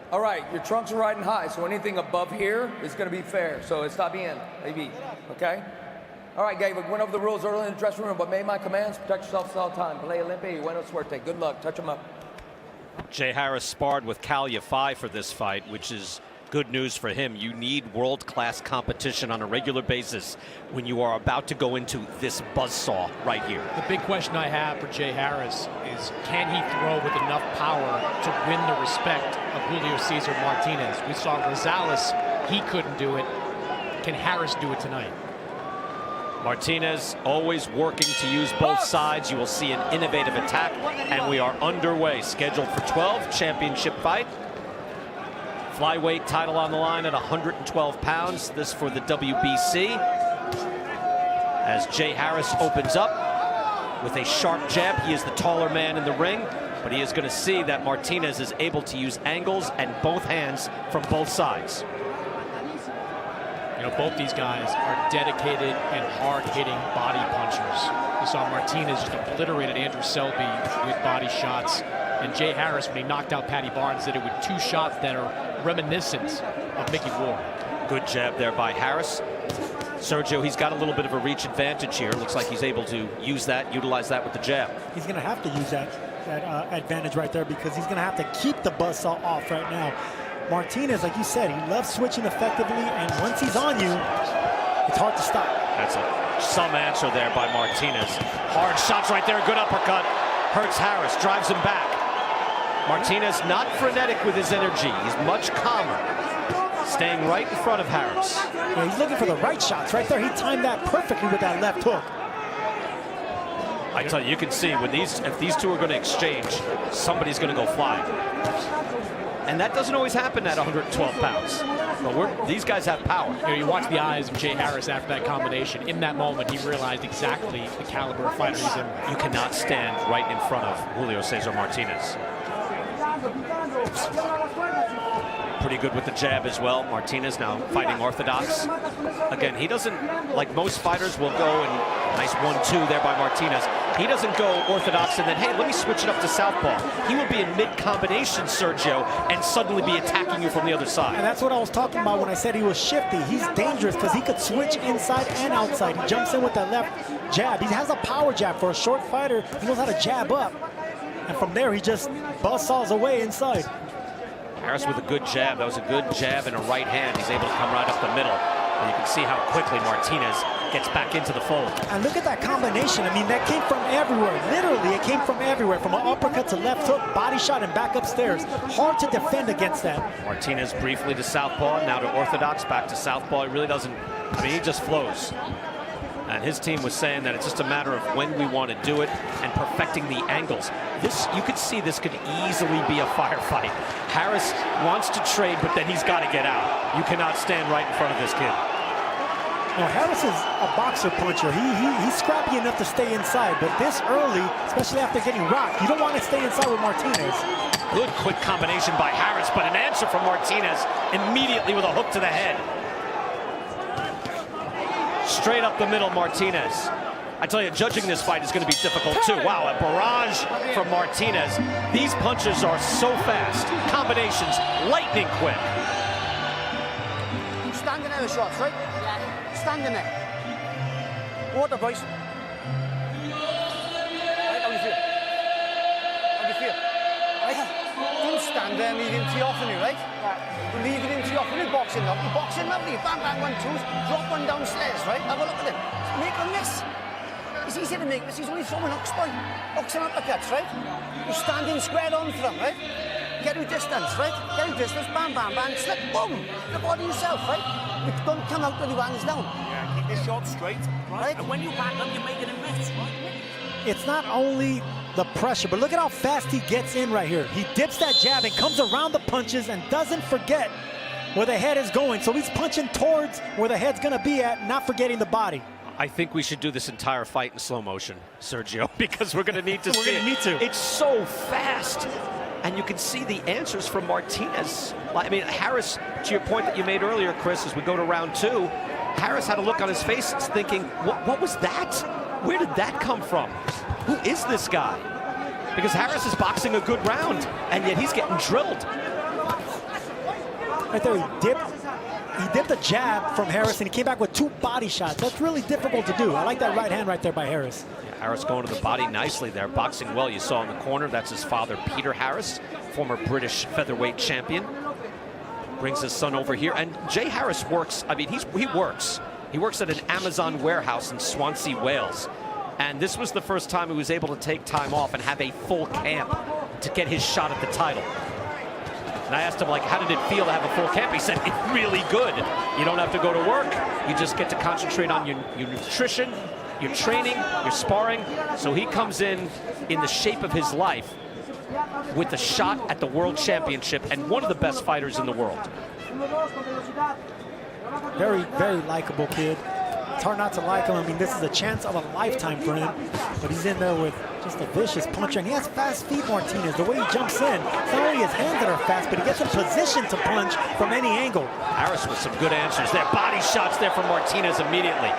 All right, your trunks are riding high, so anything above here is going to be fair. So está bien, maybe, okay? All right, Gabe, we went over the rules early in the dressing room, but obey my commands. Protect yourselves at all time. Play limpy, buena suerte. Good luck. Touch them up. Jay Harris sparred with Cal Yafai for this fight, which is good news for him. You need world-class competition on a regular basis when you are about to go into this buzzsaw right here. The big question I have for Jay Harris is, can he throw with enough power to win the respect of Julio Cesar Martinez? We saw Rosales, he couldn't do it. Can Harris do it tonight? Martinez always working to use both sides. You will see an innovative attack, and we are underway. Scheduled for 12, championship fight. Flyweight title on the line at 112 pounds. This for the WBC. As Jay Harris opens up with a sharp jab. He is the taller man in the ring, but he is going to see that Martinez is able to use angles and both hands from both sides. You know, both these guys are dedicated and hard-hitting body punchers. You saw Martinez just obliterated Andrew Selby with body shots. And Jay Harris, when he knocked out Patty Barnes, did it with two shots that are reminiscent of Mickey Ward. Good jab there by Harris. Sergio, he's got a little bit of a reach advantage here. Looks like he's able to use that, utilize that with the jab. He's going to have to use that advantage right there, because he's going to have to keep the buzzsaw off right now. Martinez, like you said, he loves switching effectively, and once he's on you, it's hard to stop. That's some answer there by Martinez. Hard shots right there, good uppercut. Hurts Harris, drives him back. Martinez not frenetic with his energy. He's much calmer, staying right in front of Harris. Yeah, he's looking for the right shots right there. He timed that perfectly with that left hook. I tell you, you can see when if these two are going to exchange, somebody's going to go flying. And that doesn't always happen at 112 pounds. But these guys have power. You know, you watch the eyes of Jay Harris after that combination. In that moment, he realized exactly the caliber of fighter he's in. You cannot stand right in front of Julio Cesar Martinez. Pretty good with the jab as well. Martinez now fighting orthodox. Again, he doesn't, like most fighters, will go and nice 1-2 there by Martinez. He doesn't go orthodox and then, hey, let me switch it up to southpaw. He will be in mid-combination, Sergio, and suddenly be attacking you from the other side. And that's what I was talking about when I said he was shifty. He's dangerous because he could switch inside and outside. He jumps in with that left jab. He has a power jab. For a short fighter, he knows how to jab up. And from there, he just buzzsaws away inside. Harris with a good jab. That was a good jab and a right hand. He's able to come right up the middle. And you can see how quickly Martinez gets back into the fold. And look at that combination. I mean, that came from everywhere. Literally, it came from everywhere. From an uppercut to left hook, body shot, and back upstairs. Hard to defend against that. Martinez briefly to southpaw, now to orthodox, back to southpaw. He really doesn't, I mean, he just flows. And his team was saying that it's just a matter of when we want to do it and perfecting the angles. This, you could see this could easily be a firefight. Harris wants to trade, but then he's got to get out. You cannot stand right in front of this kid. Now, Harris is a boxer puncher. He's scrappy enough to stay inside, but this early, especially after getting rocked, you don't want to stay inside with Martinez. Good quick combination by Harris, but an answer from Martinez immediately with a hook to the head. Straight up the middle, Martinez. I tell you, judging this fight is going to be difficult too. Wow, a barrage from Martinez. These punches are so fast. Combinations, lightning quick. Standing there, the shots, right? Yeah. Standing there. Water, boys. Right, how do you feel? How do you feel? Right? Don't stand there and leave him tee off on you, right? You leave it in tee off on you, boxing up. You boxing lovely. Bang, bang, 1-2s. Drop one downstairs, right? Have a look at him. Make a miss. It's easy to make this. He's only throwing hooks, boy. Hooks and uppercuts, right? You're standing square on for him, right? Get your distance, right? Get your distance, bam, bam, bam, slip, boom. The body yourself, right? But don't come out with your hands down. Yeah, keep this shot straight, right? And when you back up, you're making a miss, right? It's not only the pressure, but look at how fast he gets in right here. He dips that jab and comes around the punches and doesn't forget where the head is going. So he's punching towards where the head's gonna be at, not forgetting the body. I think we should do this entire fight in slow motion, Sergio, because we're going to need to see it. We're going to need to. It's so fast. And you can see the answers from Martinez. I mean, Harris, to your point that you made earlier, Chris, as we go to round 2, Harris had a look on his face thinking, what was that? Where did that come from? Who is this guy? Because Harris is boxing a good round, and yet he's getting drilled. Right there, he dipped a jab from Harris, and he came back with 2 body shots. That's really difficult to do. I like that right hand right there by Harris. Yeah, Harris going to the body nicely there, boxing well. You saw in the corner, that's his father, Peter Harris, former British featherweight champion. Brings his son over here, and Jay Harris works. I mean, he works. He works at an Amazon warehouse in Swansea, Wales. And this was the first time he was able to take time off and have a full camp to get his shot at the title. And I asked him, like, how did it feel to have a full camp? He said, it's really good. You don't have to go to work. You just get to concentrate on your nutrition, your training, your sparring. So he comes in the shape of his life with a shot at the World Championship and one of the best fighters in the world. Very, very likable kid. It's hard not to like him. I mean, this is a chance of a lifetime for him. But he's in there with just a vicious puncher. And he has fast feet, Martinez. The way he jumps in, it's not only his hands that are fast, but he gets in position to punch from any angle. Harris with some good answers there. Body shots there from Martinez immediately.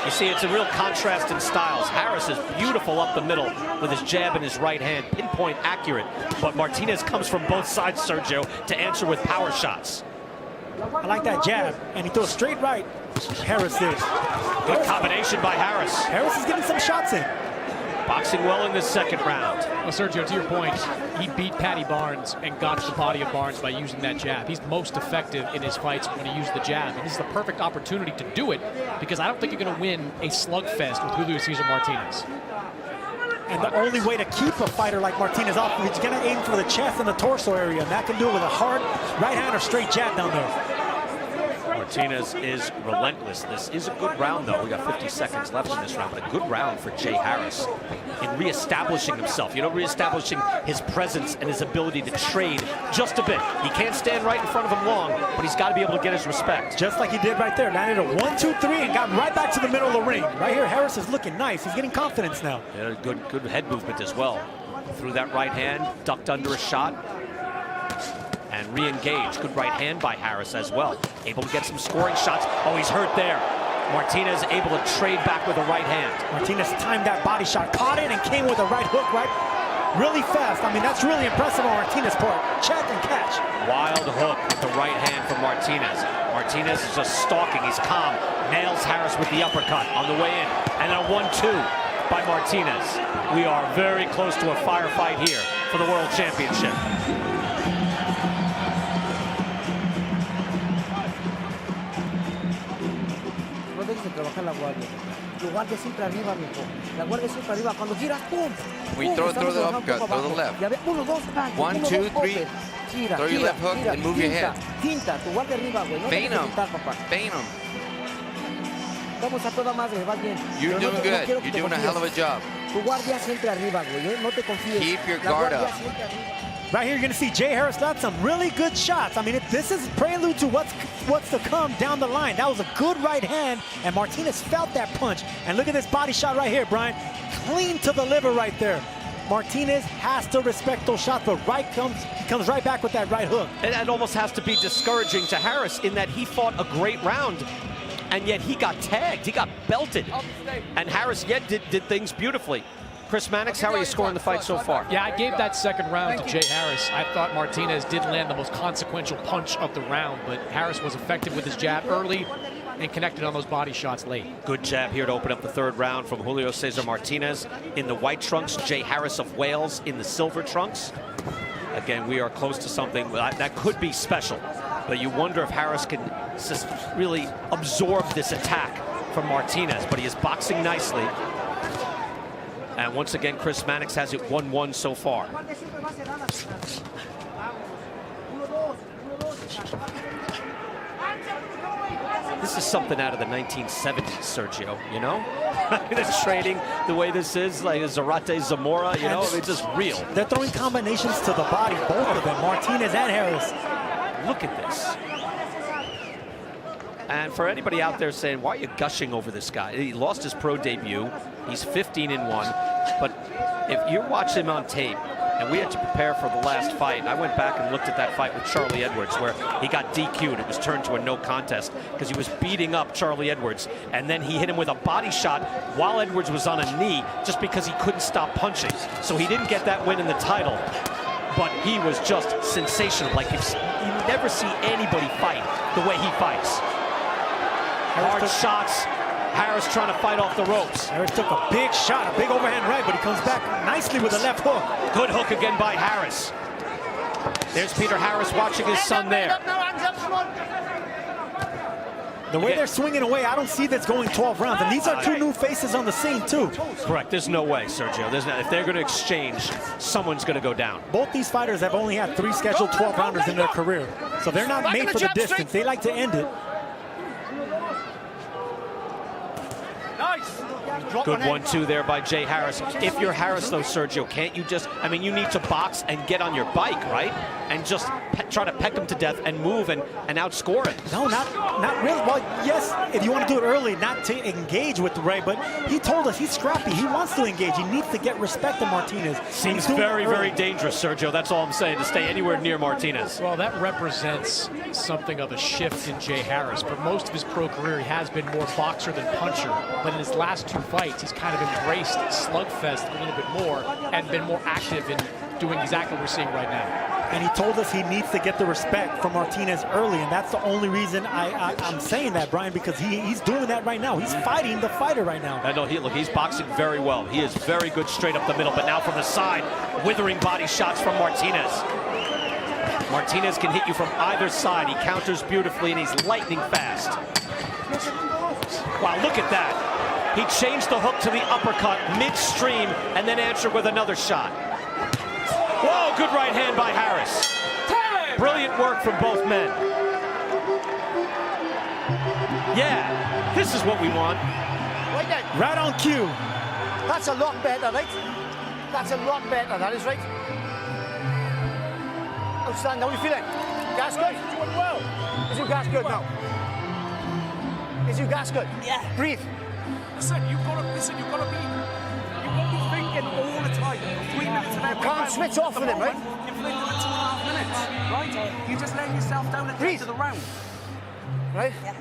You see, it's a real contrast in styles. Harris is beautiful up the middle with his jab in his right hand, pinpoint accurate. But Martinez comes from both sides, Sergio, to answer with power shots. I like that jab, and he throws straight right. Harris did. Good combination by Harris. Harris is getting some shots in. Boxing well in the second round. Well, Sergio, to your point, he beat Paddy Barnes and got to the body of Barnes by using that jab. He's most effective in his fights when he uses the jab. And this is the perfect opportunity to do it, because I don't think you're going to win a slugfest with Julio Cesar Martinez. And the only way to keep a fighter like Martinez off, he's going to aim for the chest and the torso area. And that can do it with a hard right hand or straight jab down there. Martinez is relentless. This is a good round, though. We got 50 seconds left in this round, but a good round for Jay Harris in reestablishing himself. You know, reestablishing his presence and his ability to trade just a bit. He can't stand right in front of him long, but he's got to be able to get his respect. Just like he did right there. Landed a 1-2-3 and got right back to the middle of the ring. Right here, Harris is looking nice. He's getting confidence now. Yeah, good head movement as well. Threw that right hand, ducked under a shot, and re-engaged. Good right hand by Harris as well. Able to get some scoring shots. Oh, he's hurt there. Martinez able to trade back with a right hand. Martinez timed that body shot, caught it, and came with a right hook, right? Really fast. I mean, that's really impressive on Martinez's part. Check and catch. Wild hook with the right hand from Martinez. Martinez is just stalking. He's calm. Nails Harris with the uppercut on the way in. And a 1-2 by Martinez. We are very close to a firefight here for the World Championship. Trabajar la guardia. Tu guardia siempre arriba, mijo. La guardia siempre arriba. Cuando giras, ¡pum! We throw the uppercut, throw the left. 1, 2, 3. Throw your left hook and move your head. Finta, tu guardia arriba, güey. Feint him. Feint him. Vamos a toda madre, vas bien. You're doing good. You're doing a hell of a job. Tu guardia siempre arriba, güey. No te confíes. Keep your guard up. Right here, you're going to see Jay Harris got some really good shots. I mean, this is prelude to what's to come down the line. That was a good right hand, and Martinez felt that punch. And look at this body shot right here, Brian. Clean to the liver right there. Martinez has to respect those shots, but comes right back with that right hook. And that almost has to be discouraging to Harris in that he fought a great round, and yet he got tagged, he got belted. And Harris yet did things beautifully. Chris Mannix, how are you scoring the fight so far? Yeah, I gave that second round to Jay Harris. I thought Martinez did land the most consequential punch of the round, but Harris was effective with his jab early and connected on those body shots late. Good jab here to open up the third round from Julio Cesar Martinez in the white trunks, Jay Harris of Wales in the silver trunks. Again, we are close to something that could be special, but you wonder if Harris can just really absorb this attack from Martinez, but he is boxing nicely. And once again, Chris Mannix has it 1-1 so far. This is something out of the 1970s, Sergio, you know? The trading, the way this is, like Zarate Zamora, you know, it's just real. They're throwing combinations to the body, both of them, Martinez and Harris. Look at this. And for anybody out there saying, why are you gushing over this guy? He lost his pro debut. He's 15-1. But if you're watching him on tape, and we had to prepare for the last fight, I went back and looked at that fight with Charlie Edwards where he got DQ'd. It was turned to a no contest because he was beating up Charlie Edwards. And then he hit him with a body shot while Edwards was on a knee just because he couldn't stop punching. So he didn't get that win in the title. but he was just sensational. Like, you never see anybody fight the way he fights. Hard shots. Harris trying to fight off the ropes. Harris took a big shot, a big overhand right, but he comes back nicely with a left hook. Good hook again by Harris. There's Peter Harris watching his son there. The way they're swinging away, I don't see this going 12 rounds. And these are two new faces on the scene, too. Correct. There's no way, Sergio. If they're going to exchange, someone's going to go down. Both these fighters have only had 3 scheduled 12-rounders in their career. So they're not made for the distance. They like to end it. Good 1-2 there by Jay Harris. If you're Harris, though, Sergio, can't you just, I mean, you need to box and get on your bike, right? And just try to peck him to death and move and outscore him. No, not really. Well, yes, if you want to do it early, not to engage with Ray, but he told us he's scrappy. He wants to engage. He needs to get respect of Martinez. Seems very, very dangerous, Sergio. That's all I'm saying, to stay anywhere near Martinez. Well, that represents something of a shift in Jay Harris. For most of his pro career, he has been more boxer than puncher. But in his last 2 fights, he's kind of embraced slugfest a little bit more and been more active in doing exactly what we're seeing right now. And he told us he needs to get the respect from Martinez early, and that's the only reason I'm saying that, Brian, because he's doing that right now. He's fighting the fighter right now. I know, look, he's boxing very well. He is very good straight up the middle, but now from the side, withering body shots from Martinez. Martinez can hit you from either side. He counters beautifully, and he's lightning fast. Wow, look at that. He changed the hook to the uppercut midstream and then answered with another shot. Whoa, good right hand by Harris. Brilliant work from both men. Yeah, this is what we want. Right then. Right on cue. That's a lot better, right? That's a lot better, that is right. Outstanding. How are you feeling? Gas good? Doing well. Is your gas good now? Is your gas good? Yeah. Breathe. Listen, you've got to be thinking all the time. 3 minutes of every Can't switch off with him, right? You've played for 2.5 minutes, right? You're just letting yourself down at the end of the round. Right? Yeah.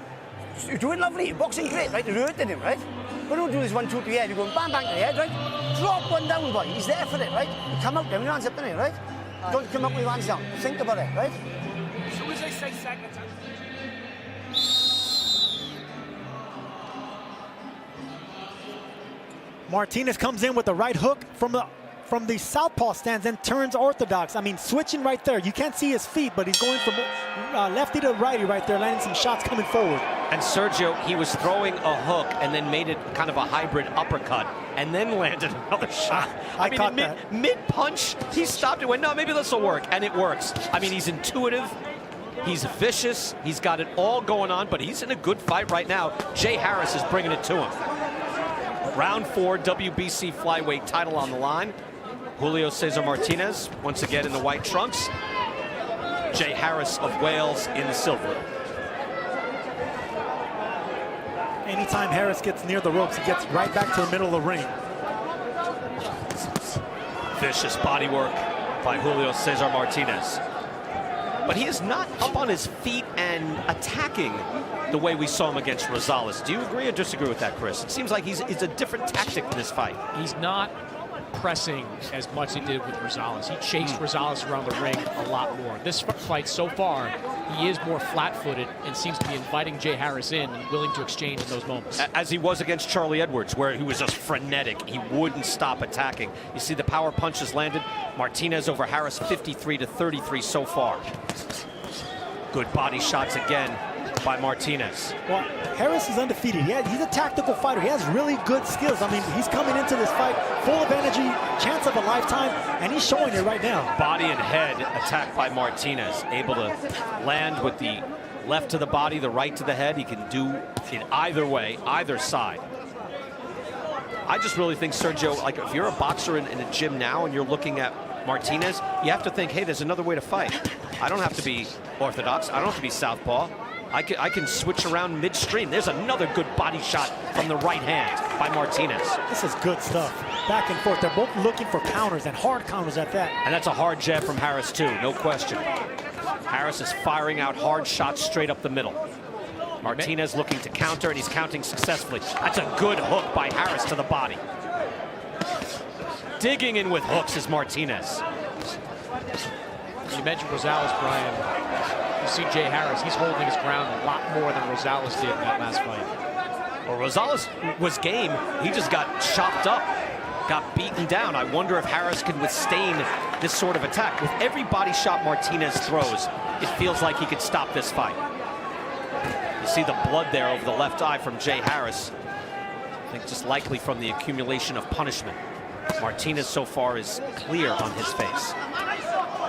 You're doing lovely. You're boxing great, right? You're hurting him, right? But don't do this 1-2 to the head. You're going bang, bang to the head, right? Drop one down, boy. He's there for it, right? You come out there with your hands up in it, right? Don't come up with your hands down. Think about it, right? As soon as I say second, Martinez comes in with the right hook from the southpaw stance and turns orthodox. I mean, switching right there. You can't see his feet, but he's going from lefty to righty right there, landing some shots coming forward. And Sergio, he was throwing a hook and then made it kind of a hybrid uppercut and then landed another shot. I mean, mid-punch, he stopped it, went, no, maybe this will work, and it works. I mean, he's intuitive. He's vicious. He's got it all going on, but he's in a good fight right now. Jay Harris is bringing it to him. Round 4, WBC flyweight title on the line. Julio Cesar Martinez, once again in the white trunks. Jay Harris of Wales in the silver. Anytime Harris gets near the ropes, he gets right back to the middle of the ring. Vicious body work by Julio Cesar Martinez. But he is not up on his feet and attacking the way we saw him against Rosales. Do you agree or disagree with that, Chris? It seems like he's a different tactic in this fight. He's not pressing as much as he did with Rosales. He chased Rosales around the ring a lot more. This fight so far, he is more flat-footed and seems to be inviting Jay Harris in and willing to exchange in those moments. As he was against Charlie Edwards, where he was just frenetic. He wouldn't stop attacking. You see the power punches landed. Martinez over Harris, 53-33 so far. Good body shots again by Martinez. Well, Harris is undefeated. He's a tactical fighter. He has really good skills. I mean, he's coming into this fight full of energy, chance of a lifetime, and he's showing it right now. Body and head attack by Martinez. Able to land with the left to the body, the right to the head. He can do it either way, either side. I just really think, Sergio, like if you're a boxer in a gym now and you're looking at Martinez, you have to think, hey, there's another way to fight. I don't have to be orthodox. I don't have to be southpaw. I can switch around midstream. There's another good body shot from the right hand by Martinez. This is good stuff. Back and forth. They're both looking for counters and hard counters at that. And that's a hard jab from Harris, too. No question. Harris is firing out hard shots straight up the middle. Martinez looking to counter, and he's counting successfully. That's a good hook by Harris to the body. Digging in with hooks is Martinez. You mentioned Rosales, Brian. You see Jay Harris, he's holding his ground a lot more than Rosales did in that last fight. Well, Rosales was game. He just got chopped up, got beaten down. I wonder if Harris can withstand this sort of attack. With every body shot Martinez throws, it feels like he could stop this fight. You see the blood there over the left eye from Jay Harris. I think just likely from the accumulation of punishment. Martinez so far is clear on his face.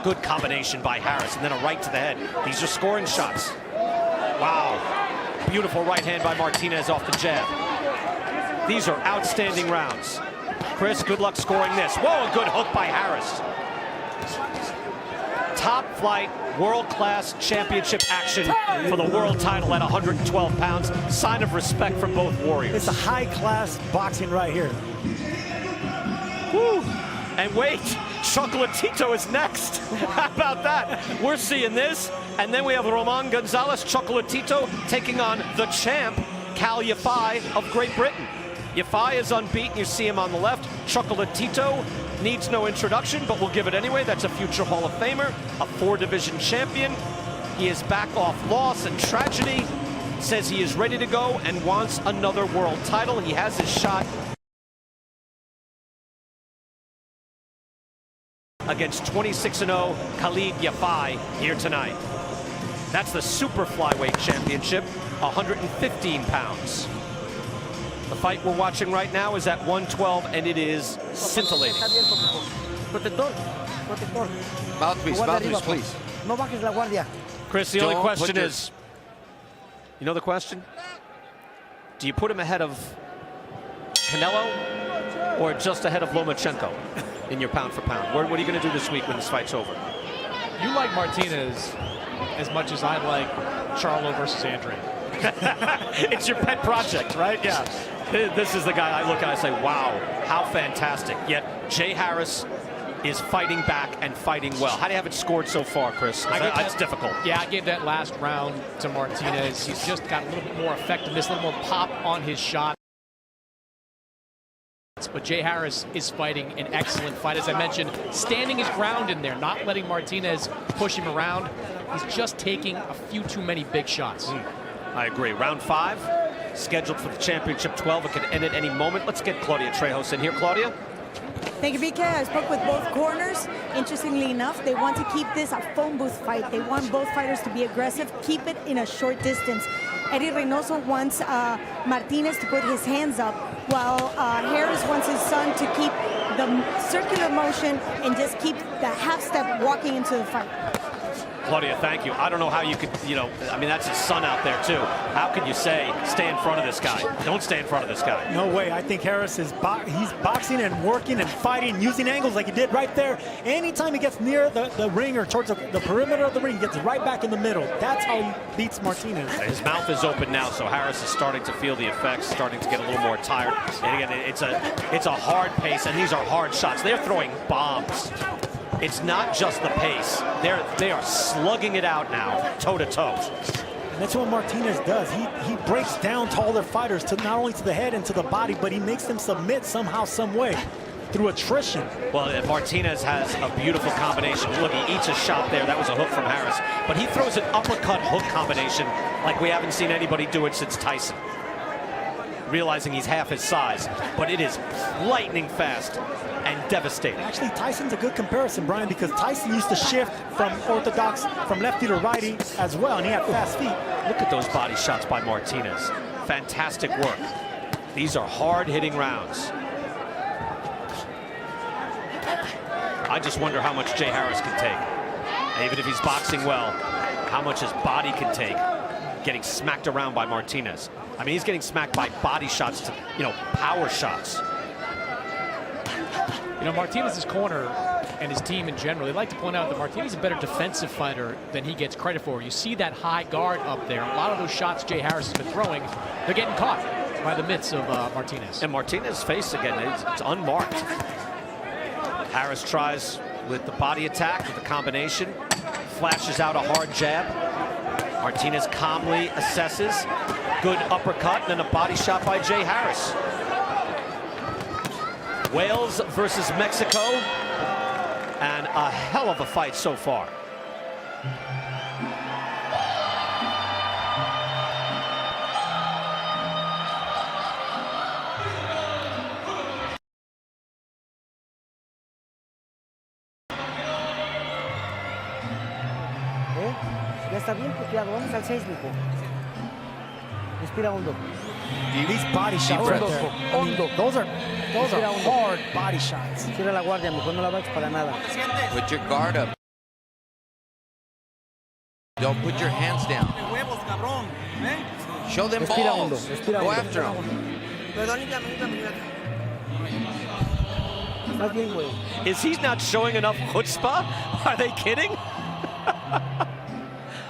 Good combination by Harris, and then a right to the head. These are scoring shots. Wow. Beautiful right hand by Martinez off the jab. These are outstanding rounds. Chris, good luck scoring this. Whoa, a good hook by Harris. Top flight, world-class championship action for the world title at 112 pounds. Sign of respect from both warriors. It's a high-class boxing right here. Woo. And wait, Chocolatito is next. How about that? We're seeing this. And then we have Roman Gonzalez, Chocolatito, taking on the champ, Cal Yafai of Great Britain. Yafai is unbeaten. You see him on the left. Chocolatito needs no introduction, but we'll give it anyway. That's a future Hall of Famer, a 4-division champion. He is back off loss and tragedy. Says he is ready to go and wants another world title. He has his shot against 26-0 Khalid Yafai here tonight. That's the super flyweight championship, 115 pounds. The fight we're watching right now is at 112, and it is scintillating. Mouthpiece, please. No bajes la guardia. Chris, the only question is, you know the question? Do you put him ahead of Canelo or just ahead of Lomachenko in your pound for pound? What are you going to do this week when this fight's over? You like Martinez as much as I like Charlo versus Andre. It's your pet project, right? Yeah. This is the guy I look at and I say, wow, how fantastic. Yet Jay Harris is fighting back and fighting well. How do you have it scored so far, Chris? That's difficult. Yeah, I gave that last round to Martinez. He's just got a little bit more effectiveness, a little more pop on his shot. But Jay Harris is fighting an excellent fight. As I mentioned, standing his ground in there, not letting Martinez push him around. He's just taking a few too many big shots. I agree. Round 5, scheduled for the championship 12. It could end at any moment. Let's get Claudia Trejos in here. Claudia? Thank you, BK. I spoke with both corners. Interestingly enough, they want to keep this a phone booth fight. They want both fighters to be aggressive, keep it in a short distance. Eddie Reynoso wants Martinez to put his hands up, while Harris wants his son to keep the circular motion and just keep the half step walking into the fight. Claudia, thank you. I don't know how you could, I mean, that's his son out there, too. How could you say, stay in front of this guy? Don't stay in front of this guy. No way. I think Harris is he's boxing and working and fighting, using angles like he did right there. Anytime he gets near the ring or towards the perimeter of the ring, he gets right back in the middle. That's how he beats Martinez. His mouth is open now, so Harris is starting to feel the effects, starting to get a little more tired. And again, it's a hard pace, and these are hard shots. They're throwing bombs. It's not just the pace. They are slugging it out now, toe-to-toe. And that's what Martinez does. He breaks down taller fighters, to not only to the head and to the body, but he makes them submit somehow, some way, through attrition. Well, Martinez has a beautiful combination. Look, he eats a shot there. That was a hook from Harris. But he throws an uppercut-hook combination like we haven't seen anybody do it since Tyson. Realizing he's half his size. But it is lightning fast and devastating. Actually, Tyson's a good comparison, Brian, because Tyson used to shift from orthodox, from lefty to righty as well, and he had fast feet. Look at those body shots by Martinez. Fantastic work. These are hard-hitting rounds. I just wonder how much Jay Harris can take. Even if he's boxing well, how much his body can take getting smacked around by Martinez. I mean, he's getting smacked by body shots to, power shots. Martinez's corner and his team in general, they like to point out that Martinez is a better defensive fighter than he gets credit for. You see that high guard up there. A lot of those shots Jay Harris has been throwing, they're getting caught by the mitts of Martinez. And Martinez's face, again, it's unmarked. Harris tries with the body attack, with the combination, flashes out a hard jab. Martinez calmly assesses. Good uppercut, and then a body shot by Jay Harris. Wales versus Mexico, and a hell of a fight so far. Ya está bien puteado. Vamos al 6, mijo. Respira hondo. These body shots right there. I mean, those are hard body shots. Cierra la guardia, mijo. No la baches para nada. Put your guard up. Don't put your hands down. Show them Respira hondo. balls. Respira Go hondo. after them. Estás bien, güey. Is he not showing enough chutzpah? Are they kidding?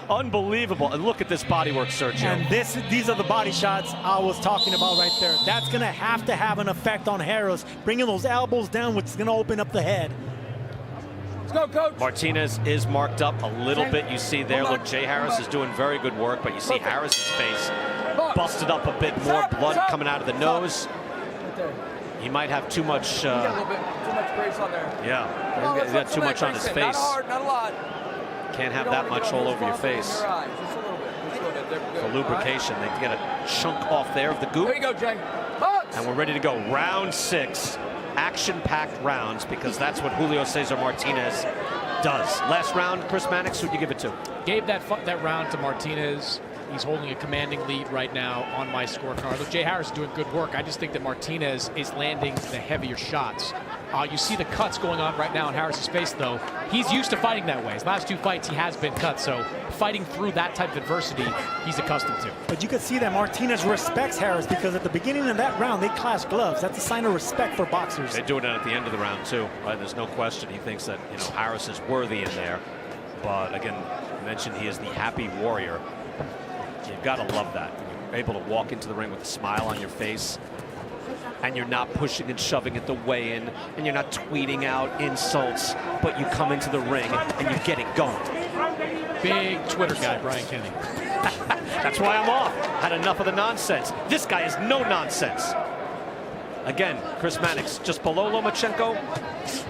Unbelievable. And look at this bodywork, Sergio. And these are the body shots I was talking about right there. That's going to have an effect on Harris, bringing those elbows down, which is going to open up the head. Let's go, coach. Martinez is marked up a little bit. You see there, look, Jay Harris is doing very good work, but you see Harris's face busted up a bit more, blood coming out of the nose. He might have too much. He got a little bit too much grace on there. Yeah, he's got too much on his face. Not hard, not a lot. Can't have that much all over your face. Just a little bit. For lubrication, they get a chunk off there of the goop. There you go, Jay. And we're ready to go. Round 6. Action-packed rounds, because that's what Julio Cesar Martinez does. Last round, Chris Mannix, who'd you give it to? Gave that round to Martinez. He's holding a commanding lead right now on my scorecard. Look, Jay Harris is doing good work. I just think that Martinez is landing the heavier shots. You see the cuts going on right now in Harris's face, though. He's used to fighting that way. His last 2 fights, he has been cut. So fighting through that type of adversity, he's accustomed to. But you can see that Martinez respects Harris, because at the beginning of that round, they clashed gloves. That's a sign of respect for boxers. They do it at the end of the round, too. Right? There's no question. He thinks that, you know, Harris is worthy in there. But again, you mentioned he is the happy warrior. You've got to love that. You're able to walk into the ring with a smile on your face, and you're not pushing and shoving at the weigh-in, and you're not tweeting out insults, but you come into the ring and you get it going. Big Twitter guy, Brian Kenny. That's why I'm off. Had enough of the nonsense. This guy is no nonsense. Again, Chris Mannix, just below Lomachenko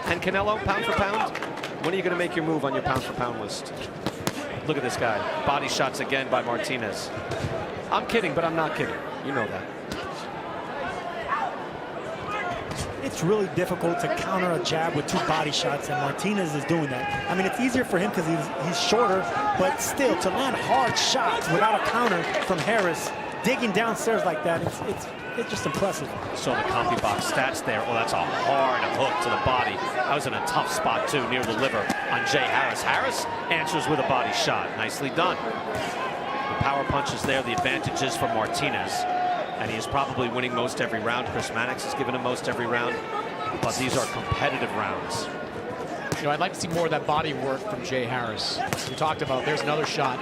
and Canelo, pound for pound. When are you going to make your move on your pound for pound list? Look at this guy. Body shots again by Martinez. I'm kidding, but I'm not kidding. You know that. It's really difficult to counter a jab with 2 body shots, and Martinez is doing that. I mean, it's easier for him because he's shorter, but still, to land hard shots without a counter from Harris, digging downstairs like that, it's just impressive. So the CompuBox stats there. Oh, that's a hard hook to the body. That was in a tough spot, too, near the liver on Jay Harris. Harris answers with a body shot. Nicely done. The power punches there, the advantages for Martinez. And he is probably winning most every round. Chris Mannix has given him most every round. But these are competitive rounds. You know, I'd like to see more of that body work from Jay Harris. We talked about there's another shot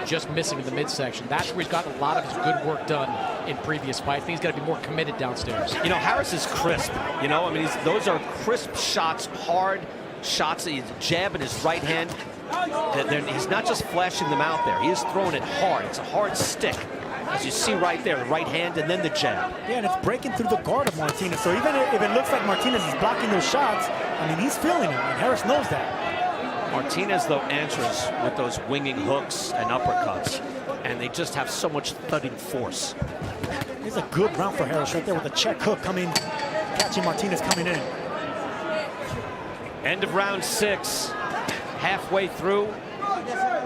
just missing in the midsection. That's where he's gotten a lot of his good work done in previous fights. I think he's got to be more committed downstairs. You know, Harris is crisp. You know, I mean, those are crisp shots, hard shots. He's jabbing his right hand. He's not just flashing them out there. He is throwing it hard. It's a hard stick. As you see right there, the right hand and then the jab. Yeah, and it's breaking through the guard of Martinez. So even if it looks like Martinez is blocking those shots, I mean, he's feeling it, and Harris knows that. Martinez, though, answers with those winging hooks and uppercuts, and they just have so much thudding force. It's a good round for Harris right there with a check hook coming, catching Martinez coming in. End of round 6, halfway through.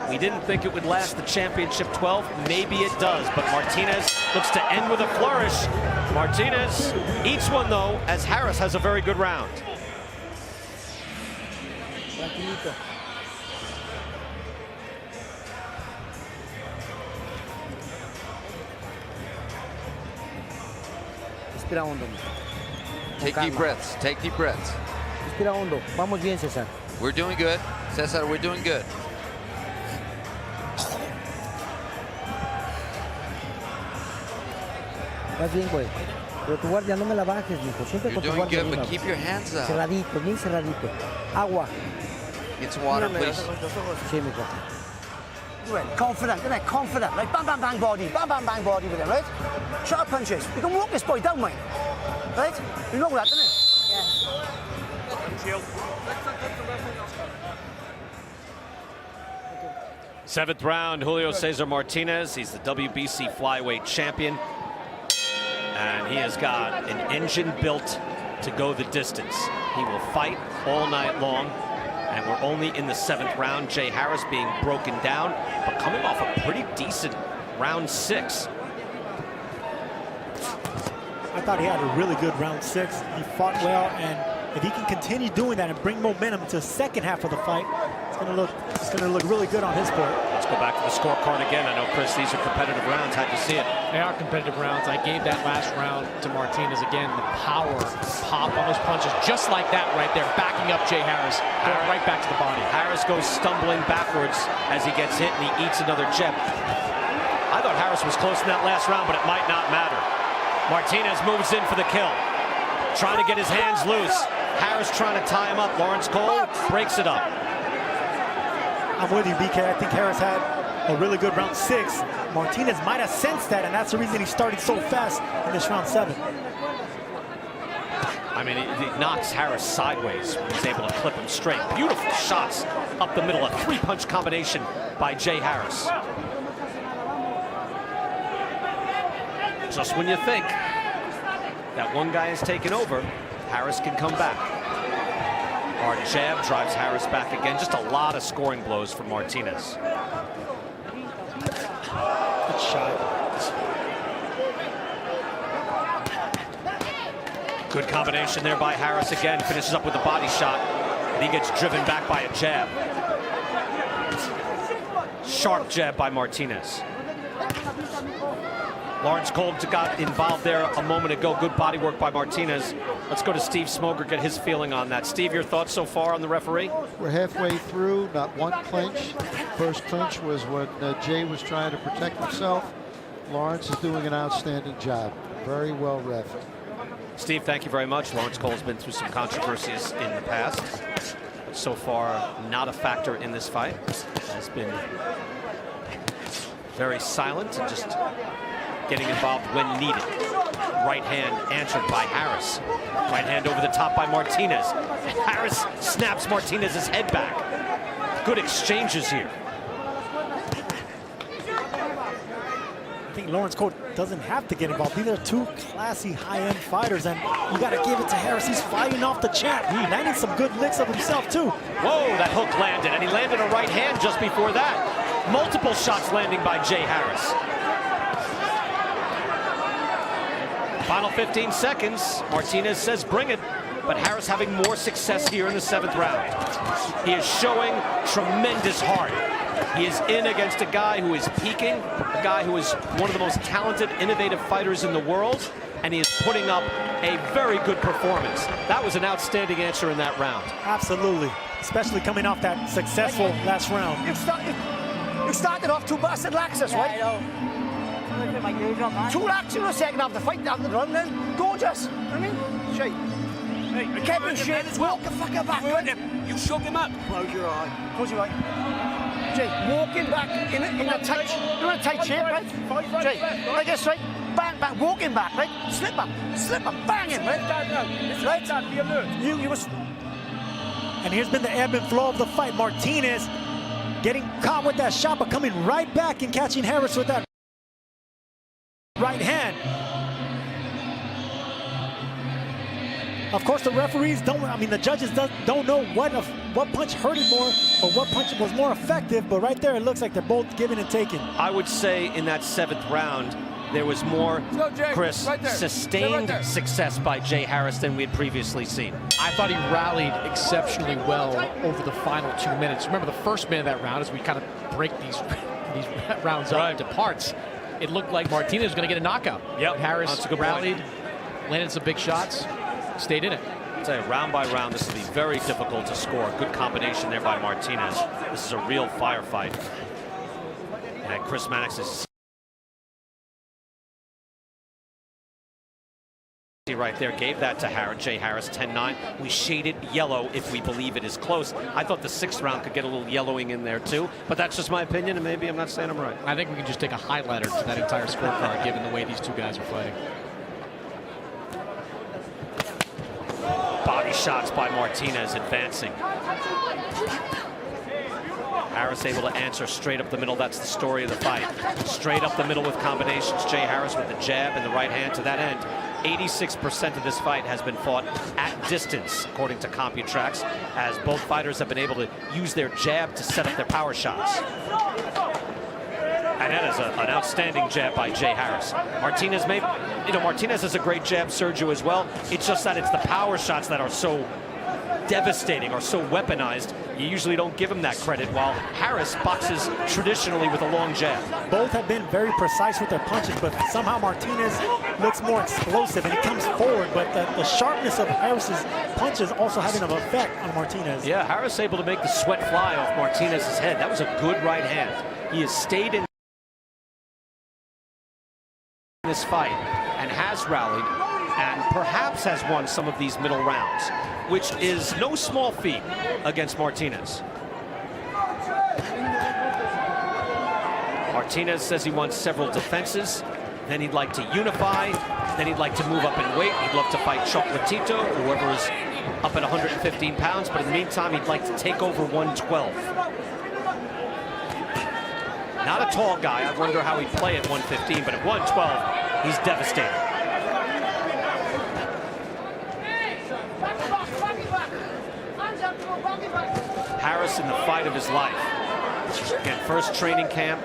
We didn't think it would last the championship 12. Maybe it does, but Martinez looks to end with a flourish. Martinez eats one, though, as Harris has a very good round. Tranquilito. Respira hondo. Take deep breaths. Take deep breaths. Respira hondo. Vamos bien, Cesar. We're doing good. Cesar, we're doing good. Estás bien, güey. Pero tu guardia no me la bajes, mijo. Siempre You're con tu doing guardia good, but arriba. keep your hands up. Cerradito, bien cerradito. Agua. Get some water, please. Sí, mijo. Confident, isn't it? Confident. Like bang, bang, bang body with it, right? Sharp punches. You can walk this boy down, mate. Right? You know that, don't you? Yeah. 7th round, Julio Cesar Martinez. He's the WBC flyweight champion. And he has got an engine built to go the distance. He will fight all night long. And we're only in the 7th round. Jay Harris being broken down, but coming off a pretty decent round 6. I thought he had a really good round 6. He fought well, and if he can continue doing that and bring momentum to the second half of the fight, it's going to look really good on his part. Let's go back to the scorecard again. I know, Chris, these are competitive rounds. How'd you see it? They are competitive rounds. I gave that last round to Martinez again. The power, pop on those punches, just like that right there, backing up Jay Harris, going right back to the body. Harris goes stumbling backwards as he gets hit, and he eats another jab. I thought Harris was close in that last round, but it might not matter. Martinez moves in for the kill, trying to get his hands loose. Harris trying to tie him up. Lawrence Cole breaks it up. I'm with you, BK. I think Harris had a really good round 6. Martinez might have sensed that, and that's the reason he started so fast in this round 7. I mean, he knocks Harris sideways when he's able to clip him straight. Beautiful shots up the middle. A 3-punch combination by Jay Harris. Just when you think that one guy is taken over, Harris can come back. Hard jab drives Harris back again. Just a lot of scoring blows from Martinez. Good shot. Good combination there by Harris again. Finishes up with a body shot, and he gets driven back by a jab. Sharp jab by Martinez. Lawrence Cole got involved there a moment ago. Good body work by Martinez. Let's go to Steve Smoger, get his feeling on that. Steve, your thoughts so far on the referee? We're halfway through, not one clinch. First clinch was when Jay was trying to protect himself. Lawrence is doing an outstanding job. Very well ref. Steve, thank you very much. Lawrence Cole's been through some controversies in the past. So far, not a factor in this fight. Has been very silent and just getting involved when needed. Right hand answered by Harris. Right hand over the top by Martinez. Harris snaps Martinez's head back. Good exchanges here. I think Lawrence Cole doesn't have to get involved. These are two classy high-end fighters, and you got to give it to Harris. He's fighting off the champ. He landed some good licks of himself, too. Whoa, that hook landed, and he landed a right hand just before that. Multiple shots landing by Jay Harris. Final 15 seconds. Martinez says bring it, but Harris having more success here in the 7th round. He is showing tremendous heart. He is in against a guy who is peaking, a guy who is one of the most talented, innovative fighters in the world, and he is putting up a very good performance. That was an outstanding answer in that round. Absolutely, especially coming off that successful last round. You started off 2 bastard laxes, right? Yeah, I know. 2 lax in the second half of the fight, down the run, then gorgeous. I mean, shit. Hey, Kevin, shit, walk the fucker back. You shook him up. Close your eye. Close your eye. Jay, walking back in a tight, you're in a tight shape, right? Jay, like this, right? Bang, bang, walking back, right? Slip up, bang him, right? Right? You was. And here's been the ebb and flow of the fight. Martinez getting caught with that shot, but coming right back and catching Harris with that right hand. Of course, the referees don't, I mean, the judges don't know what punch hurt it more or what punch was more effective, but right there it looks like they're both giving and taking. I would say in that 7th round, there was more, Chris, sustained success by Jay Harris than we had previously seen. I thought he rallied exceptionally well over the final 2 minutes. Remember the first minute of that round, as we kind of break these rounds up into parts, it looked like Martinez was going to get a knockout. Yep. Harris rallied, landed some big shots, stayed in it. I'll tell you, round by round, this will be very difficult to score. Good combination there by Martinez. This is a real firefight. And Chris Mannix is right there, gave that to Jay Harris, 10-9. We shaded yellow if we believe it is close. I thought the 6th round could get a little yellowing in there too, but that's just my opinion, and maybe I'm not saying I'm right. I think we can just take a highlighter to that entire scorecard, given the way these two guys are fighting. Body shots by Martinez advancing. Harris able to answer straight up the middle. That's the story of the fight. Straight up the middle with combinations. Jay Harris with the jab and the right hand to that end. 86% of this fight has been fought at distance, according to CompuTrax, as both fighters have been able to use their jab to set up their power shots. And that is an outstanding jab by Jay Harris. Martinez Martinez has a great jab, Sergio, as well. It's just that it's the power shots that are so devastating or so weaponized. You usually don't give him that credit, while Harris boxes traditionally with a long jab. Both have been very precise with their punches, but somehow Martinez looks more explosive and he comes forward, but the sharpness of Harris's punches also having an effect on Martinez. Yeah, Harris able to make the sweat fly off Martinez's head. That was a good right hand. He has stayed in this fight and has rallied and perhaps has won some of these middle rounds, which is no small feat against Martinez. Martinez says he wants several defenses, then he'd like to unify, then he'd like to move up in weight. He'd love to fight Chocolatito, whoever is up at 115 pounds, but in the meantime, he'd like to take over 112. Not a tall guy. I wonder how he'd play at 115, but at 112, he's devastating. Harris in the fight of his life. Again, first training camp,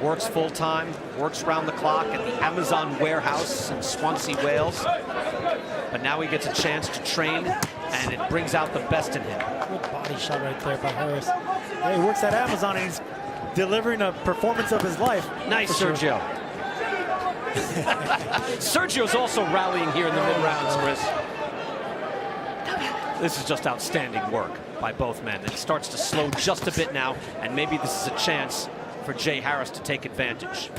works full-time, works round the clock at the Amazon warehouse in Swansea, Wales. But now he gets a chance to train, and it brings out the best in him. Good body shot right there by Harris. Yeah, he works at Amazon, and he's delivering a performance of his life. Nice, Sergio. Sergio's also rallying here in the mid-rounds, Chris. This is just outstanding work by both men. It starts to slow just a bit now, and maybe this is a chance for Jay Harris to take advantage.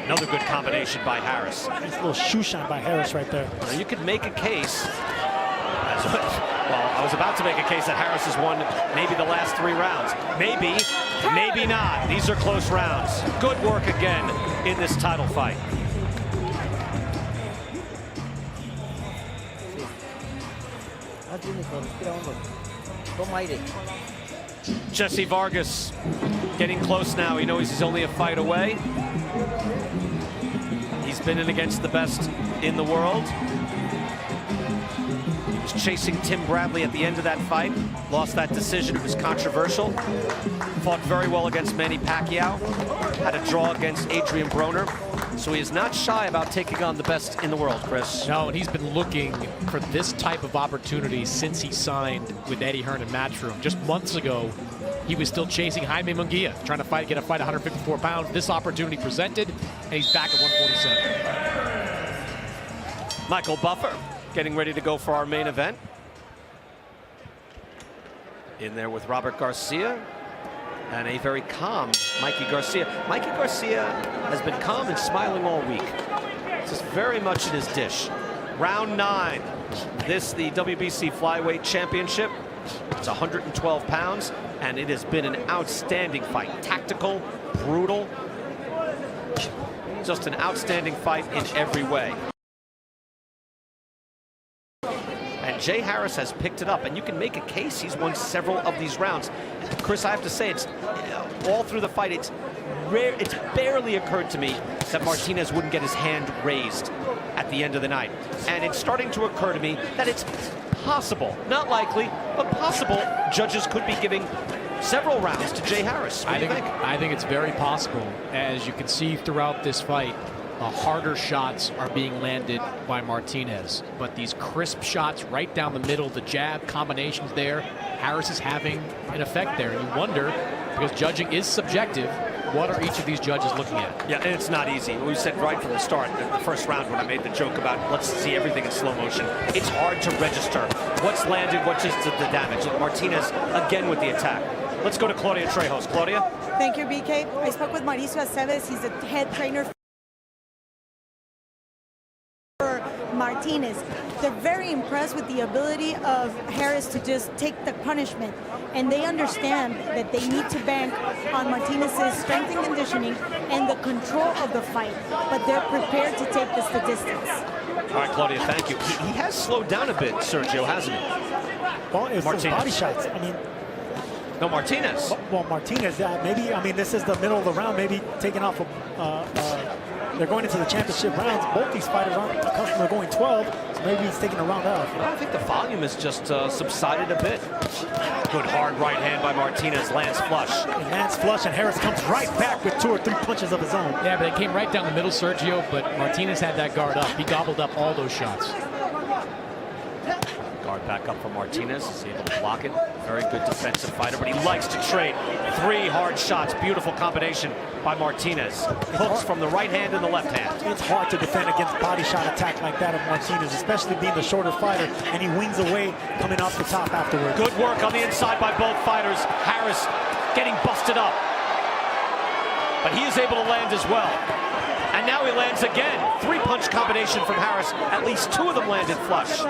Another good combination by Harris. Nice little shoe shine by Harris right there. Now, you could make a case, well, I was about to make a case that Harris has won maybe the last 3 rounds. Maybe, maybe not. These are close rounds. Good work again in this title fight. Jesse Vargas getting close now. He knows he's only a fight away. He's been in against the best in the world. He was chasing Tim Bradley at the end of that fight. Lost that decision. It was controversial. Fought very well against Manny Pacquiao. Had a draw against Adrian Broner. So he is not shy about taking on the best in the world, Chris. No, and he's been looking for this type of opportunity since he signed with Eddie Hearn and Matchroom. Just months ago, he was still chasing Jaime Munguia, trying to get a fight 154 pounds. This opportunity presented, and he's back at 147. Michael Buffer getting ready to go for our main event. In there with Robert Garcia. And a very calm Mikey Garcia. Mikey Garcia has been calm and smiling all week. This is very much in his dish. Round 9. This, the WBC Flyweight Championship. It's 112 pounds, and it has been an outstanding fight. Tactical, brutal. Just an outstanding fight in every way. And Jay Harris has picked it up, and you can make a case he's won several of these rounds. Chris, I have to say, it's all through the fight, it's rare, it's barely occurred to me that Martinez wouldn't get his hand raised at the end of the night. And it's starting to occur to me that it's possible, not likely, but possible, judges could be giving several rounds to Jay Harris. What do you think? I think it's very possible. As you can see throughout this fight, harder shots are being landed by Martinez, but these crisp shots right down the middle, the jab combinations there, Harris is having an effect there. And you wonder, because judging is subjective, what are each of these judges looking at? Yeah, and it's not easy. We said right from the start, the first round when I made the joke about let's see everything in slow motion, it's hard to register what's landed, what just did the damage. Look, Martinez again with the attack. Let's go to Claudia Trejos. Claudia? Thank you, BK. I spoke with Mauricio Aceves. He's the head trainer for Martinez. They're very impressed with the ability of Harris to just take the punishment, and they understand that they need to bank on Martinez's strength and conditioning and the control of the fight, but they're prepared to take this to distance. All right, Claudia, thank you. He has slowed down a bit, Sergio, hasn't he? it was body shots. I mean, no, Martinez. Well, Martinez, maybe, I mean, this is the middle of the round, maybe taking off they're going into the championship rounds. Both these fighters aren't accustomed to going 12, so maybe he's taking a round off. I think the volume has just subsided a bit. Good hard right hand by Martinez, lands flush. And lands flush, and Harris comes right back with 2 or 3 punches of his own. Yeah, but they came right down the middle, Sergio, but Martinez had that guard up. He gobbled up all those shots. Guard back up for Martinez. He's able to block it. Very good defensive fighter, but he likes to trade. 3 hard shots. Beautiful combination by Martinez. Hooks from the right hand and the left hand. It's hard to defend against body shot attack like that of Martinez, especially being the shorter fighter, and he wings away coming off the top afterwards. Good work on the inside by both fighters. Harris getting busted up, but he is able to land as well. And now he lands again. 3-punch combination from Harris. At least 2 of them landed flush.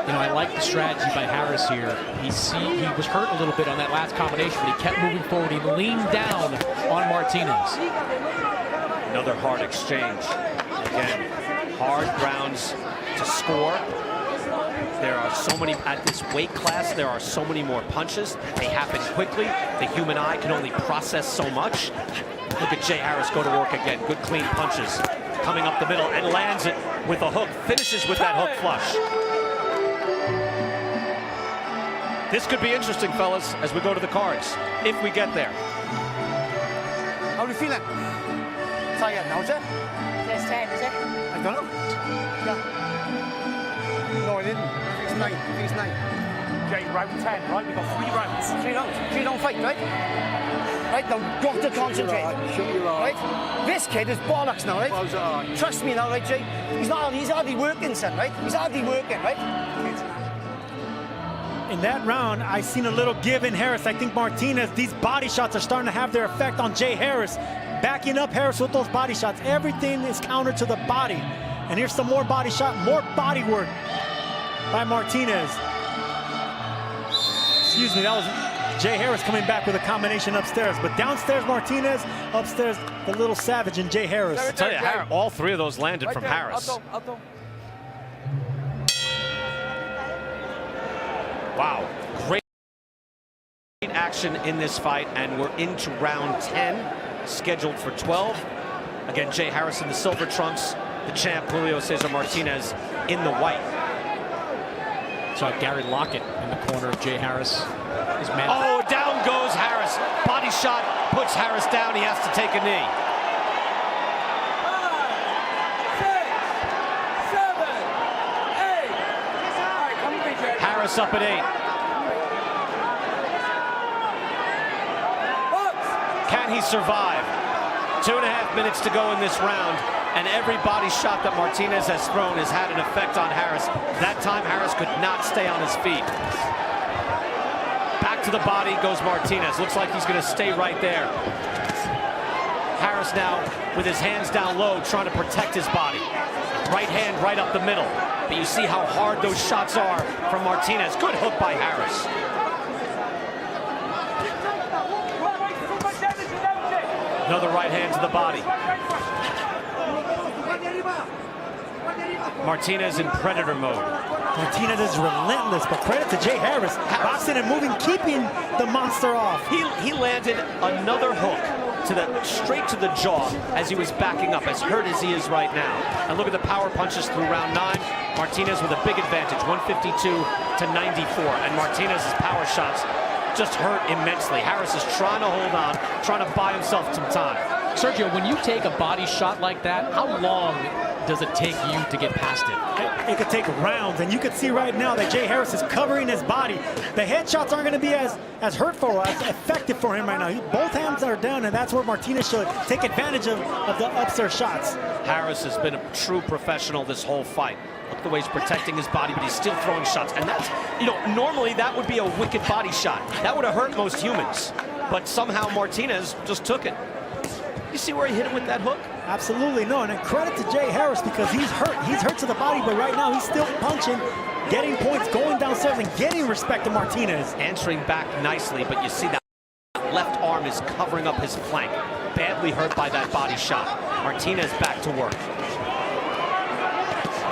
You know, I like the strategy by Harris here. He was hurt a little bit on that last combination, but he kept moving forward. He leaned down on Martinez. Another hard exchange. Again, hard grounds to score. There are so many, at this weight class, there are so many more punches. They happen quickly. The human eye can only process so much. Look at Jay Harris go to work again. Good clean punches. Coming up the middle and lands it with a hook. Finishes with that hook flush. This could be interesting, fellas, as we go to the cards, if we get there. How are you feeling? Tired now, is it? There's 10, is it? I don't know. Yeah. No, I didn't. It's 9. I think it's 9. Okay, round 10, right? We've got 3 rounds. 3 rounds. 3-round fight, right? Right, now, got to concentrate. Right? This kid is bollocks now, right? Trust me now, right, Jay? He's hardly working, son, right? He's hardly working, right? In that round, I seen a little give in Harris. I think Martinez, these body shots are starting to have their effect on Jay Harris. Backing up Harris with those body shots. Everything is counter to the body. And here's some more body shot, more body work by Martinez. Excuse me, that was Jay Harris coming back with a combination upstairs. But downstairs, Martinez. Upstairs, the little savage in Jay Harris. I tell you, all 3 of those landed from Harris. Wow, great action in this fight, and we're into round 10, scheduled for 12. Again, Jay Harris in the silver trunks, the champ Julio Cesar Martinez in the white. So Gary Lockett in the corner of Jay Harris. Oh, down goes Harris. Body shot puts Harris down. He has to take a knee. 5, 6, 7, 8. Harris up at 8. Can he survive? 2.5 minutes to go in this round, and every body shot that Martinez has thrown has had an effect on Harris. That time, Harris could not stay on his feet. Back to the body goes Martinez. Looks like he's going to stay right there. Harris now with his hands down low, trying to protect his body. Right hand right up the middle. But you see how hard those shots are from Martinez. Good hook by Harris. Another right hand to the body. Martinez in predator mode. Martinez is relentless, but credit to Jay Harris. Boxing and moving, keeping the monster off. He landed another hook straight to the jaw as he was backing up, as hurt as he is right now. And look at the power punches through round 9. Martinez with a big advantage, 152 to 94. And Martinez's power shots just hurt immensely. Harris is trying to hold on, trying to buy himself some time. Sergio, when you take a body shot like that, how long does it take you to get past it? It could take rounds, and you can see right now that Jay Harris is covering his body. The headshots aren't going to be as hurtful, as effective for him right now. Both hands are down, and that's where Martinez should take advantage of the upstairs shots. Harris has been a true professional this whole fight. Look the way he's protecting his body, but he's still throwing shots. And that's, normally that would be a wicked body shot. That would have hurt most humans. But somehow Martinez just took it. You see where he hit him with that hook? Absolutely, no. And credit to Jay Harris, because he's hurt. He's hurt to the body, but right now he's still punching, getting points, going downstairs, and getting respect to Martinez. Answering back nicely, but you see that left arm is covering up his flank. Badly hurt by that body shot. Martinez back to work.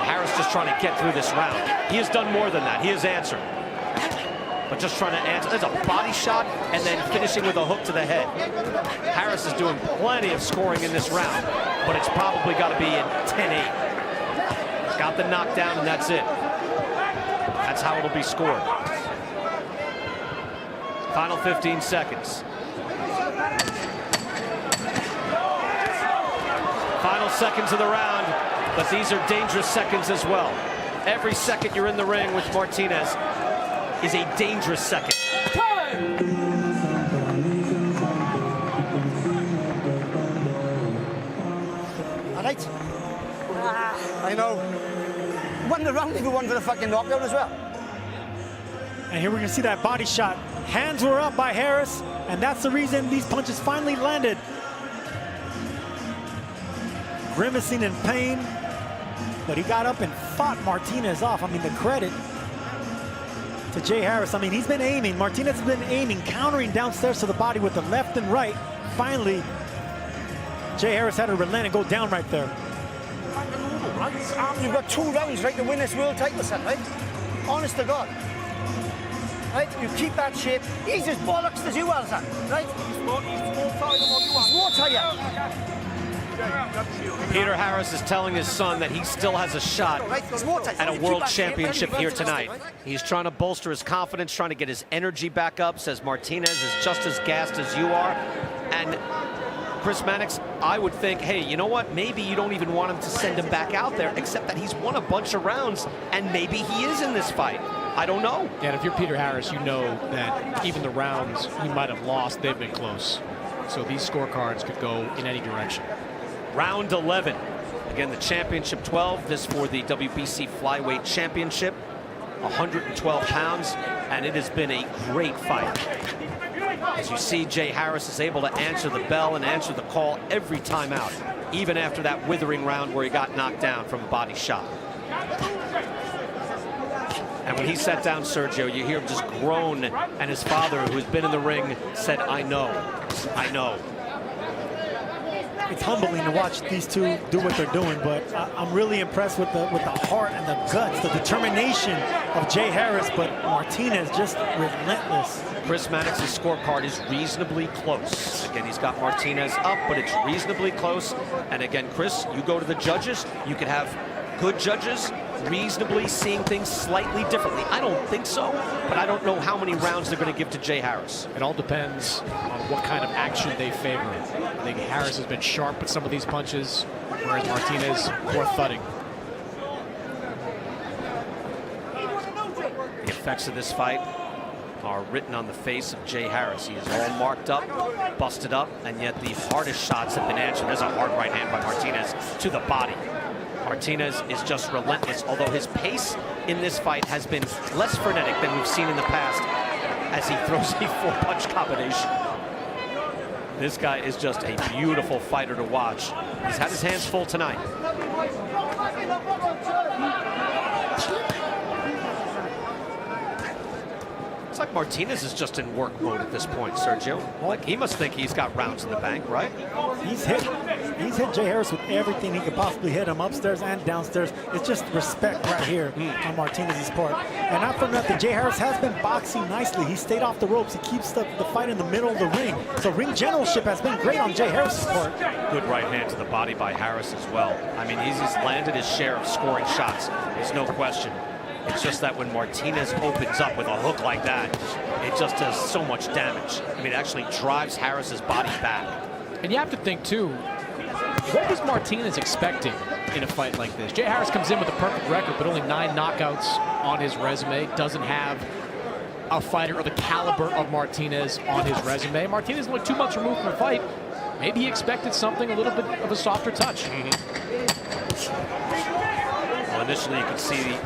Harris just trying to get through this round. He has done more than that. He has answered. but just trying to answer. There's a body shot and then finishing with a hook to the head. Harris is doing plenty of scoring in this round, but it's probably got to be in 10-8. Got the knockdown, and that's it. That's how it'll be scored. Final 15 seconds. Final seconds of the round, but these are dangerous seconds as well. Every second you're in the ring with Martinez is a dangerous second. All right. I know. Won the round if you won for the fucking knockout as well. And here we're going to see that body shot. Hands were up by Harris, and that's the reason these punches finally landed. Grimacing in pain, but he got up and fought Martinez off. I mean, the credit to Jay Harris. I mean, he's been aiming. Martinez has been aiming, countering downstairs to the body with the left and right. Finally, Jay Harris had to relent and go down right there. You've got 2 rounds, right, to win this world title set, right? Honest to God. Right? You keep that shape. He's as bollocks as you are, son. Right? He's more tired. Peter Harris is telling his son that he still has a shot at a world championship here tonight. He's trying to bolster his confidence, trying to get his energy back up. Says Martinez is just as gassed as you are. And Chris Mannix, I would think, hey, you know what? Maybe you don't even want him to send him back out there, except that he's won a bunch of rounds, and maybe he is in this fight. I don't know. Yeah, and if you're Peter Harris, you know that even the rounds he might have lost, they've been close. So these scorecards could go in any direction. Round 11. Again, the championship 12. This for the WBC Flyweight Championship. 112 pounds, and it has been a great fight. As you see, Jay Harris is able to answer the bell and answer the call every time out, even after that withering round where he got knocked down from a body shot. And when he sat down Sergio, you hear him just groan, and his father, who's been in the ring, said, I know, I know. It's humbling to watch these two do what they're doing, but I'm really impressed with the heart and the guts, the determination of Jay Harris, but Martinez just relentless. Chris Mannix's scorecard is reasonably close. Again, he's got Martinez up, but it's reasonably close. And again, Chris, you go to the judges, you could have good judges reasonably seeing things slightly differently. I don't think so, but I don't know how many rounds they're going to give to Jay Harris. It all depends on what kind of action they favor. I think Harris has been sharp with some of these punches, whereas Martinez more thudding. The effects of this fight are written on the face of Jay Harris. He is all marked up, busted up, and yet the hardest shots have been answered. There's a hard right hand by Martinez to the body. Martinez is just relentless, although his pace in this fight has been less frenetic than we've seen in the past as he throws a 4-punch combination. This guy is just a beautiful fighter to watch. He's had his hands full tonight. It's like Martinez is just in work mode at this point, Sergio. Like, he must think he's got rounds in the bank, right? He's hit Jay Harris with everything he could possibly hit him, upstairs and downstairs. It's just respect right here on Martinez's part. And not for nothing, Jay Harris has been boxing nicely. He stayed off the ropes. He keeps the fight in the middle of the ring. So ring generalship has been great on Jay Harris's part. Good right hand to the body by Harris as well. I mean, he's landed his share of scoring shots. There's no question. It's just that when Martinez opens up with a hook like that, it just does so much damage. I mean, it actually drives Harris's body back. And you have to think, too, what was Martinez expecting in a fight like this? Jay Harris comes in with a perfect record, but only 9 knockouts on his resume. Doesn't have a fighter of the caliber of Martinez on his resume. Martinez looked 2 months removed from a fight. Maybe he expected something a little bit of a softer touch. Well, initially you could see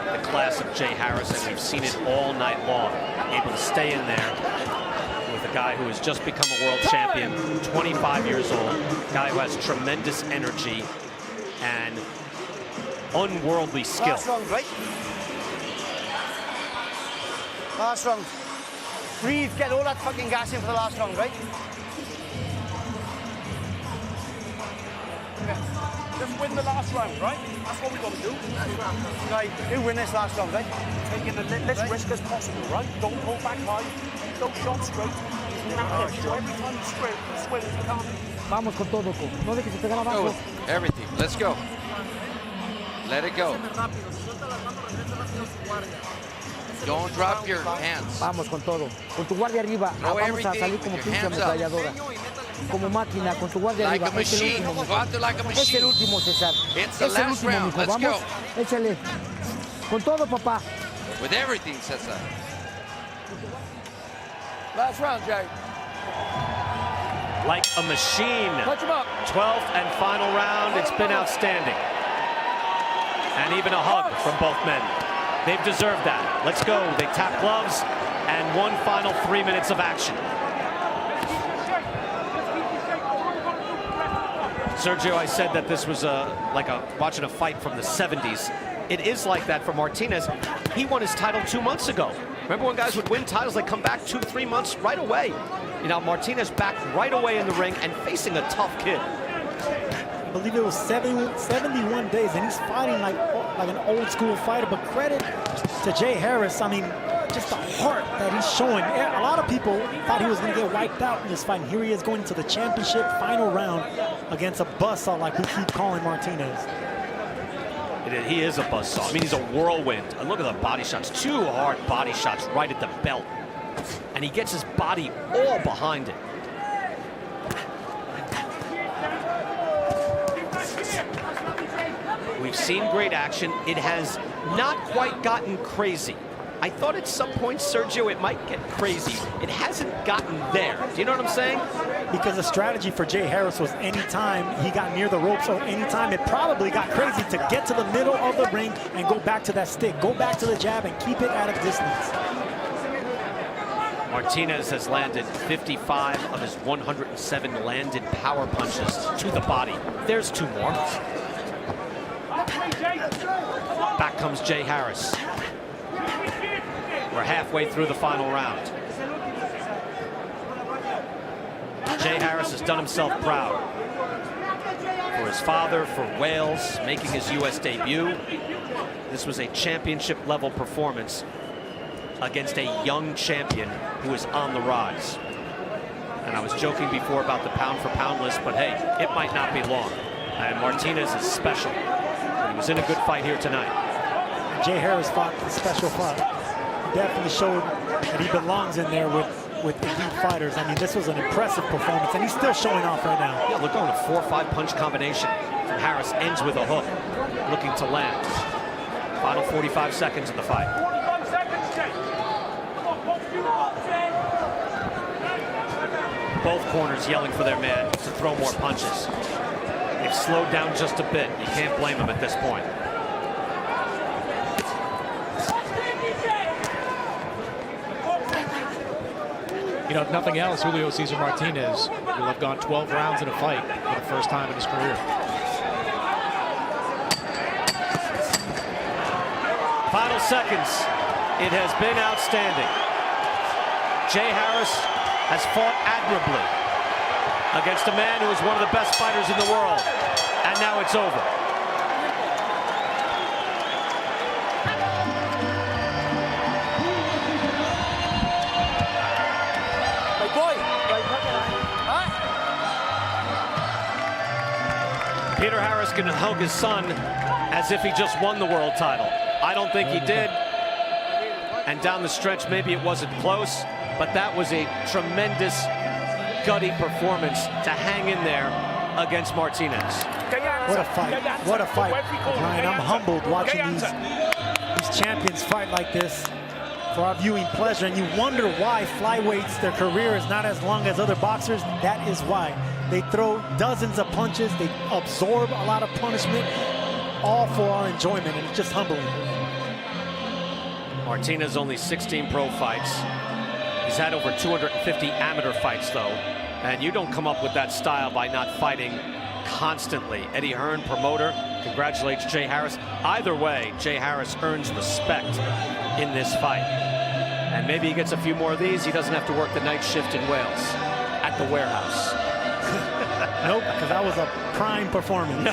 the class of Jay Harris, and we've seen it all night long. Able to stay in there with a guy who has just become a world champion, 25 years old, guy who has tremendous energy and unworldly skill. Last round, right? Last round. Breathe, get all that fucking gas in for the last round, right? Just win the last round, right? That's what we got to do. Right, you win this last round, right? Taking the less risk as possible, right? Don't pull back high. Keep those shots straight. So every time you swim, you can't. Vamos con todo, Co. No dejes de pegar Go abajo. with everything. Let's go. Let it go. Don't drop your hands. Vamos con todo. Con tu guardia arriba. Throw Vamos a everything salir with como your pinche hands up. ametralladora. Como máquina, con tu guardia Like arriba. a Es el machine. último. Go out there like a Es el machine. último, César. It's the Es el last último, round. mijo. Let's Vamos. go. Échale. Con todo, papá. With everything, Cesar. Last round, Jay. Like a machine. Punch him up. 12th and final round. It's been outstanding. And even a hug from both men. They've deserved that. Let's go. They tap gloves and one final 3 minutes of action. Sergio, I said that this was like watching a fight from the 70s. It is like that for Martinez. He won his title 2 months ago. Remember when guys would win titles, they come back 2-3 months right away. You know, Martinez back right away in the ring and facing a tough kid. I believe it was 71 days, and he's fighting like an old school fighter. But credit to Jay Harris. I mean, just the heart that he's showing. A lot of people thought he was going to get wiped out in this fight. And here he is going to the championship final round against a buzzsaw like we keep calling Martinez. He is a buzzsaw. I mean, he's a whirlwind. And look at the body shots. 2 hard body shots right at the belt. And he gets his body all behind it. We've seen great action. It has not quite gotten crazy. I thought at some point, Sergio, it might get crazy. It hasn't gotten there. Do you know what I'm saying? Because the strategy for Jay Harris was anytime he got near the ropes or anytime it probably got crazy to get to the middle of the ring and go back to that stick, go back to the jab and keep it at a distance. Martinez has landed 55 of his 107 landed power punches to the body. There's 2 more. Back comes Jay Harris. We're halfway through the final round. Jay Harris has done himself proud. For his father, for Wales, making his U.S. debut. This was a championship level performance against a young champion who is on the rise. And I was joking before about the pound for pound list, but hey, it might not be long. And Martinez is special. But he was in a good fight here tonight. Jay Harris fought a special fight. Definitely showed that he belongs in there with elite fighters. I mean, this was an impressive performance, and he's still showing off right now. Yeah, look, going a 4-5 punch combination from Harris ends with a hook, looking to land. Final 45 seconds of the fight. 45 seconds, Jay. Both corners yelling for their man to throw more punches. They've slowed down just a bit. You can't blame them at this point. You know, if nothing else, Julio Cesar Martinez will have gone 12 rounds in a fight for the first time in his career. Final seconds. It has been outstanding. Jay Harris has fought admirably against a man who is one of the best fighters in the world. And now it's over. Peter Harris can hug his son as if he just won the world title. I don't think he did. And down the stretch, maybe it wasn't close, but that was a tremendous, gutty performance to hang in there against Martinez. What a fight. What a fight, Brian. I'm humbled watching these champions fight like this for our viewing pleasure. And you wonder why flyweights, their career is not as long as other boxers. That is why. They throw dozens of punches. They absorb a lot of punishment, all for our enjoyment, and it's just humbling. Martinez only 16 pro fights. He's had over 250 amateur fights, though. And you don't come up with that style by not fighting constantly. Eddie Hearn, promoter, congratulates Jay Harris. Either way, Jay Harris earns respect in this fight. And maybe he gets a few more of these. He doesn't have to work the night shift in Wales at the warehouse. Nope, because that was a prime performance.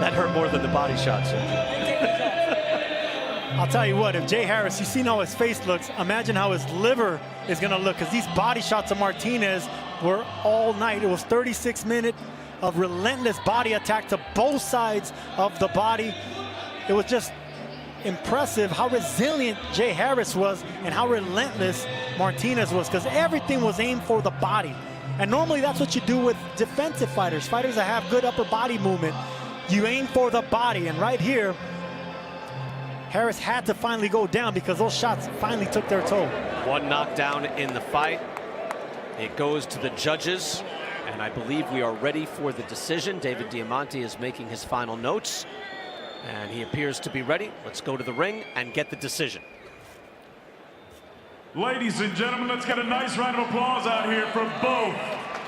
That hurt more than the body shot, sir. I'll tell you what, if Jay Harris, you've seen how his face looks, imagine how his liver is going to look, because these body shots of Martinez were all night. It was 36 minutes of relentless body attack to both sides of the body. It was just impressive how resilient Jay Harris was and how relentless Martinez was, because everything was aimed for the body. And normally that's what you do with defensive fighters, fighters that have good upper body movement. You aim for the body, and right here, Harris had to finally go down because those shots finally took their toll. One knockdown in the fight. It goes to the judges, and I believe we are ready for the decision. David Diamante is making his final notes, and he appears to be ready. Let's go to the ring and get the decision. Ladies and gentlemen, let's get a nice round of applause out here for both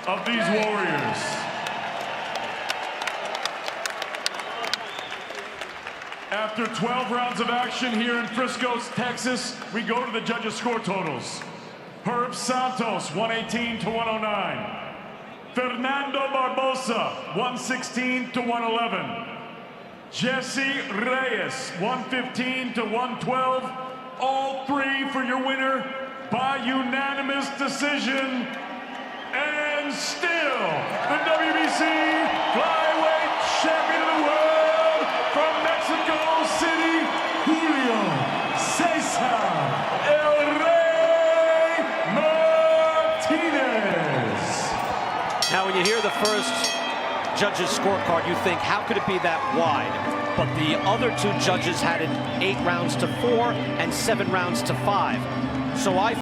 of these warriors. After 12 rounds of action here in Frisco, Texas, we go to the judges' score totals. Herb Santos, 118 to 109. Fernando Barbosa, 116 to 111. Jesse Reyes, 115 to 112. All three for your winner by unanimous decision. And still, the WBC flyweight champion of the world from Mexico City, Julio Cesar El Rey Martinez. Now, when you hear the first judges' scorecard, you think, how could it be that wide? But the other two judges had it 8 rounds to 4 and 7 rounds to 5. So I